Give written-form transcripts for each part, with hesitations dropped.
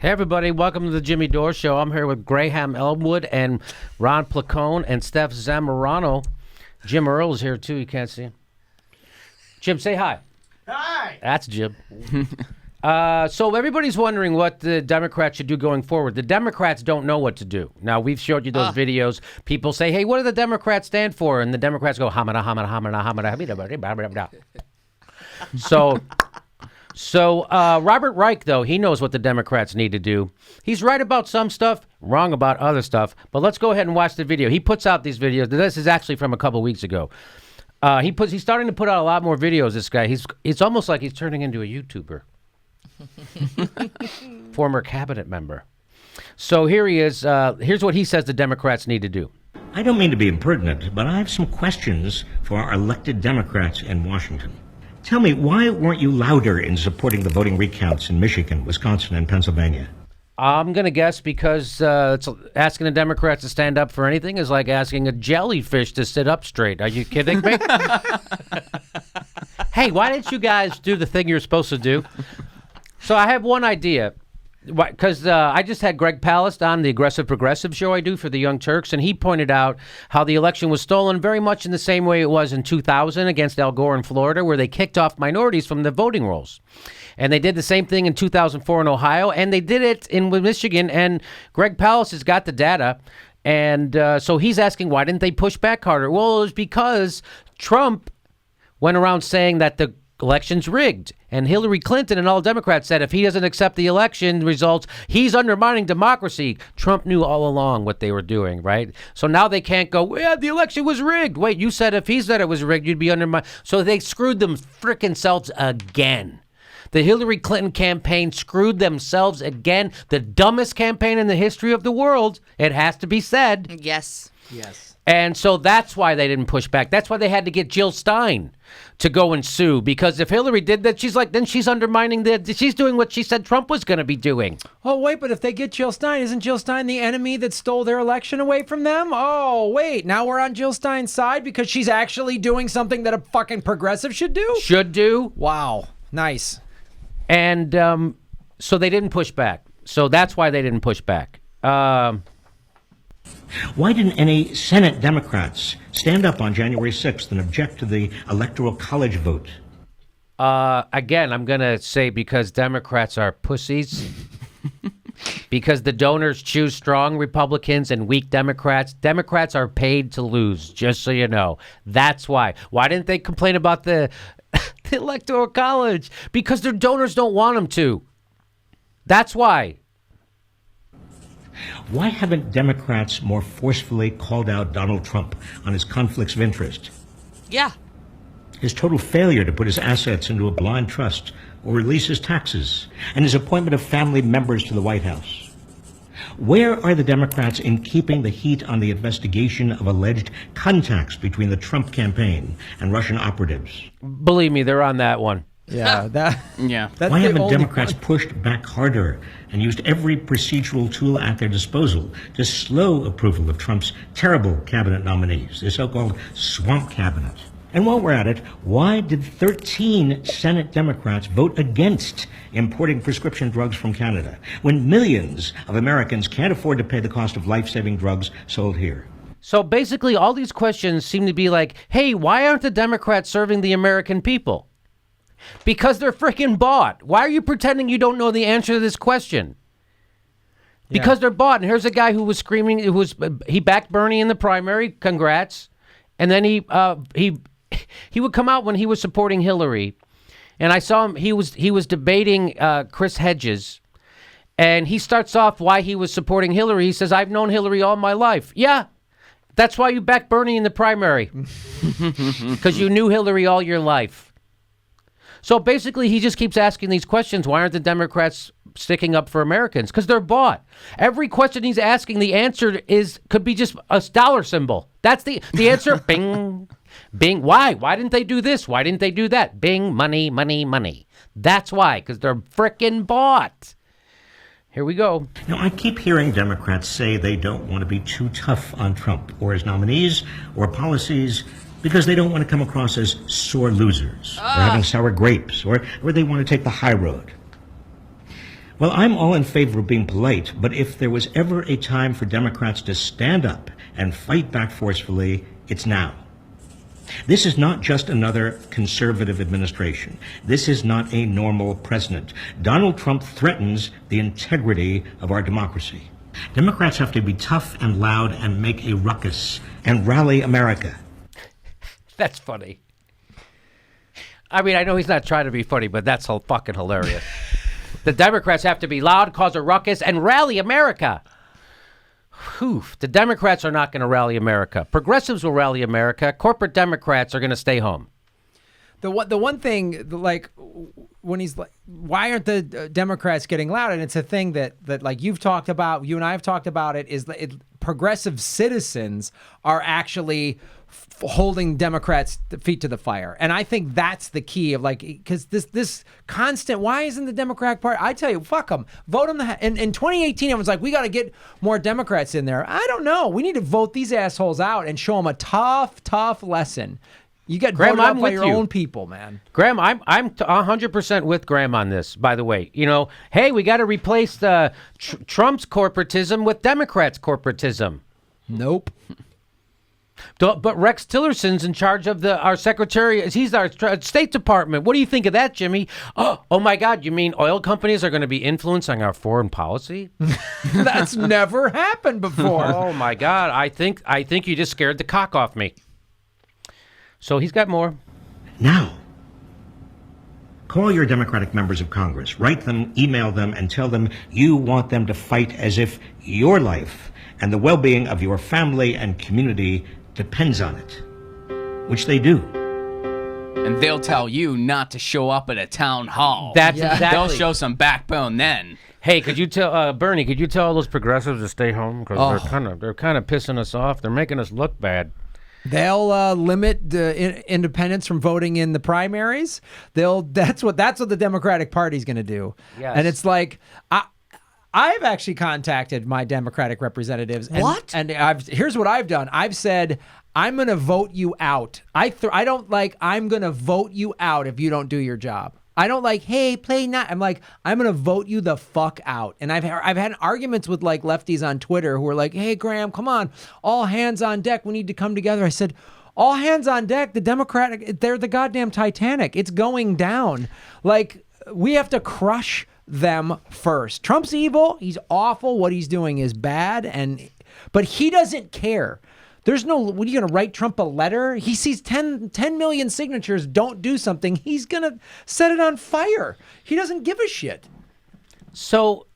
Hey everybody, welcome to the Jimmy Dore Show. I'm here with Graham Elwood and Ron Placone and Steph Zamorano. Jim Earl is here too, you can't see him. Jim, say hi. Hi! That's Jim. So everybody's wondering what the Democrats should do going forward. The Democrats don't know what to do. Now, we've showed you those videos. People say, hey, what do the Democrats stand for? And the Democrats go, hamada, hamada, hamada, hamada, hamada. So Robert Reich, though, he knows what the Democrats need to do. He's right about some stuff, wrong about other stuff. But let's go ahead and watch the video. He puts out these videos. This is actually from a couple weeks ago. He's starting to put out a lot more videos, this guy. It's almost like he's turning into a YouTuber. Former cabinet member. So here he is. Here's what he says the Democrats need to do. I don't mean to be impertinent, but I have some questions for our elected Democrats in Washington. Tell me, why weren't you louder in supporting the voting recounts in Michigan, Wisconsin, and Pennsylvania? I'm going to guess because asking the Democrats to stand up for anything is like asking a jellyfish to sit up straight. Are you kidding me? Hey, why didn't you guys do the thing you're supposed to do? So I have one idea, because I just had Greg Palast on the Aggressive Progressive show I do for the Young Turks, and he pointed out how the election was stolen very much in the same way it was in 2000 against Al Gore in Florida, where they kicked off minorities from the voting rolls. And they did the same thing in 2004 in Ohio, and they did it in Michigan, and Greg Palast has got the data. And so he's asking, why didn't they push back harder? Well, it was because Trump went around saying that the election's rigged. And Hillary Clinton and all Democrats said if he doesn't accept the election results, he's undermining democracy. Trump knew all along what they were doing, right? So now they can't go, yeah, the election was rigged. Wait, you said if he said it was rigged, you'd be undermining. So they screwed them frickin' selves again. The Hillary Clinton campaign screwed themselves again. The dumbest campaign in the history of the world, it has to be said. Yes. Yes. And so that's why they didn't push back. That's why they had to get Jill Stein to go and sue. Because if Hillary did that, she's like, then she's undermining she's doing what she said Trump was going to be doing. Oh, wait, but if they get Jill Stein, isn't Jill Stein the enemy that stole their election away from them? Oh, wait, now we're on Jill Stein's side because she's actually doing something that a fucking progressive should do? Should do. Wow. Nice. And so they didn't push back. So that's why they didn't push back. Why didn't any Senate Democrats stand up on January 6th and object to the Electoral College vote? Again, I'm going to say because Democrats are pussies. Because the donors choose strong Republicans and weak Democrats. Democrats are paid to lose, just so you know. That's why. Why didn't they complain about the Electoral College? Because their donors don't want them to. That's why. Why haven't Democrats more forcefully called out Donald Trump on his conflicts of interest? Yeah. His total failure to put his assets into a blind trust or release his taxes, and his appointment of family members to the White House. Where are the Democrats in keeping the heat on the investigation of alleged contacts between the Trump campaign and Russian operatives? Believe me, they're on that one. Yeah, that's Why haven't Democrats pushed back harder and used every procedural tool at their disposal to slow approval of Trump's terrible cabinet nominees, the so-called swamp cabinet? And while we're at it, why did 13 Senate Democrats vote against importing prescription drugs from Canada when millions of Americans can't afford to pay the cost of life-saving drugs sold here? So basically, all these questions seem to be like, hey, why aren't the Democrats serving the American people? Because they're freaking bought. Why are you pretending you don't know the answer to this question? Because they're bought. And here's a guy who was screaming. He backed Bernie in the primary. Congrats. And then he would come out when he was supporting Hillary, and I saw him. He was debating Chris Hedges, and he starts off why he was supporting Hillary. He says, "I've known Hillary all my life." Yeah, that's why you backed Bernie in the primary, because you knew Hillary all your life. So basically, he just keeps asking these questions. Why aren't the Democrats sticking up for Americans? Because they're bought. Every question he's asking, the answer could be just a dollar symbol. That's the answer. Bing, bing. Why? Why didn't they do this? Why didn't they do that? Bing, money, money, money. That's why, because they're frickin' bought. Here we go. Now, I keep hearing Democrats say they don't want to be too tough on Trump or his nominees or policies because they don't want to come across as sore losers or having sour grapes or they want to take the high road. Well, I'm all in favor of being polite, but if there was ever a time for Democrats to stand up and fight back forcefully, it's now. This is not just another conservative administration. This is not a normal president. Donald Trump threatens the integrity of our democracy. Democrats have to be tough and loud and make a ruckus and rally America. That's funny. I mean, I know he's not trying to be funny, but that's fucking hilarious. The Democrats have to be loud, cause a ruckus, and rally America. Whew. The Democrats are not going to rally America. Progressives will rally America. Corporate Democrats are going to stay home. The one thing, like, when he's like, why aren't the Democrats getting loud? And it's a thing that like you've talked about, you and I have talked about it, is that progressive citizens are actually holding Democrats' feet to the fire. And I think that's the key of, like, because this constant, why isn't the Democratic Party? I tell you, fuck them. Vote them. In 2018, everyone's like, we got to get more Democrats in there. I don't know. We need to vote these assholes out and show them a tough lesson. You get voted out by your own people, man. Graham, I'm 100% with Graham on this, by the way. You know, hey, we got to replace the Trump's corporatism with Democrats' corporatism. Nope. But Rex Tillerson's in charge of our secretary. He's our State Department. What do you think of that, Jimmy? Oh my God, you mean oil companies are going to be influencing our foreign policy? That's never happened before. Oh my God, I think you just scared the cock off me. So he's got more. Now, call your Democratic members of Congress, write them, email them, and tell them you want them to fight as if your life and the well-being of your family and community depends on it, which they do. And they'll tell you not to show up at a town hall. That's exactly. They'll show some backbone then. Hey, could you tell Bernie? Could you tell all those progressives to stay home because they're kind of pissing us off. They're making us look bad. They'll limit independents from voting in the primaries. That's what the Democratic Party's going to do. Yes. And it's like I've actually contacted my Democratic representatives. And here's what I've done. I've said, I'm going to vote you out. I'm going to vote you out if you don't do your job. I don't like, hey, play not. I'm like, I'm going to vote you the fuck out. And I've had arguments with like lefties on Twitter who are like, hey, Graham, come on. All hands on deck. We need to come together. I said, all hands on deck. The Democratic, they're the goddamn Titanic. It's going down. Like, we have to crush them first. Trump's evil. He's awful. What he's doing is bad. But he doesn't care. There's no, what are you going to write Trump a letter? He sees 10 million signatures, don't do something. He's going to set it on fire. He doesn't give a shit. So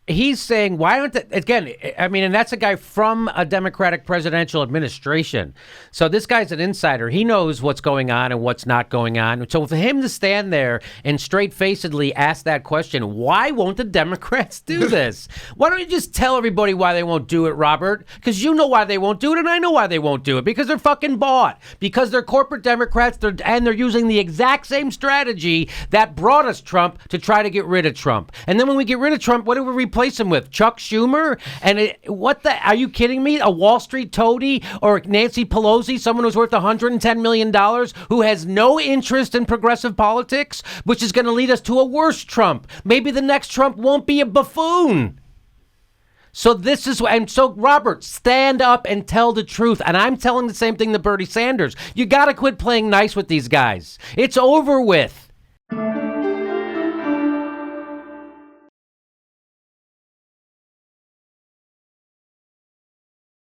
he's saying, why aren't again, I mean, and that's a guy from a Democratic presidential administration. So this guy's an insider. He knows what's going on and what's not going on. So for him to stand there and straight-facedly ask that question, why won't the Democrats do this? Why don't you just tell everybody why they won't do it, Robert? Because you know why they won't do it, and I know why they won't do it. Because they're fucking bought. Because they're corporate Democrats, and they're using the exact same strategy that brought us Trump to try to get rid of Trump. And then when we get rid of Trump, what do we replace him with? Chuck Schumer? And are you kidding me? A Wall Street toady or Nancy Pelosi, someone who's worth $110 million, who has no interest in progressive politics, which is going to lead us to a worse Trump. Maybe the next Trump won't be a buffoon. So Robert, stand up and tell the truth. And I'm telling the same thing to Bernie Sanders. You got to quit playing nice with these guys. It's over with.